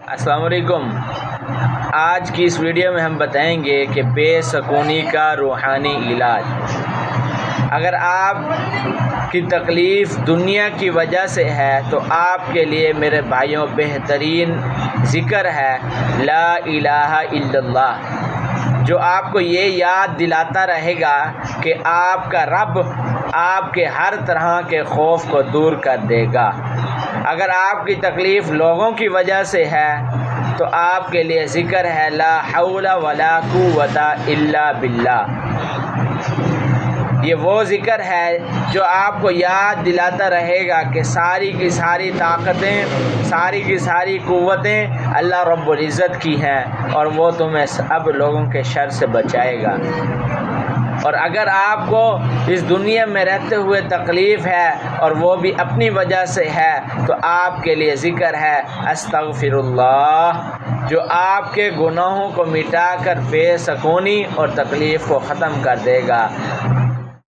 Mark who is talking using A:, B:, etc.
A: السلام علیکم۔ آج کی اس ویڈیو میں ہم بتائیں گے کہ بے سکونی کا روحانی علاج۔ اگر آپ کی تکلیف دنیا کی وجہ سے ہے تو آپ کے لیے میرے بھائیوں بہترین ذکر ہے لا الہ الا اللہ، جو آپ کو یہ یاد دلاتا رہے گا کہ آپ کا رب آپ کے ہر طرح کے خوف کو دور کر دے گا۔ اگر آپ کی تکلیف لوگوں کی وجہ سے ہے تو آپ کے لیے ذکر ہے لا حول ولا قوت الا باللہ۔ یہ وہ ذکر ہے جو آپ کو یاد دلاتا رہے گا کہ ساری کی ساری طاقتیں، ساری کی ساری قوتیں اللہ رب العزت کی ہیں اور وہ تمہیں سب لوگوں کے شر سے بچائے گا۔ اور اگر آپ کو اس دنیا میں رہتے ہوئے تکلیف ہے اور وہ بھی اپنی وجہ سے ہے تو آپ کے لیے ذکر ہے استغفر اللہ، جو آپ کے گناہوں کو مٹا کر بے سکونی اور تکلیف کو ختم کر دے گا۔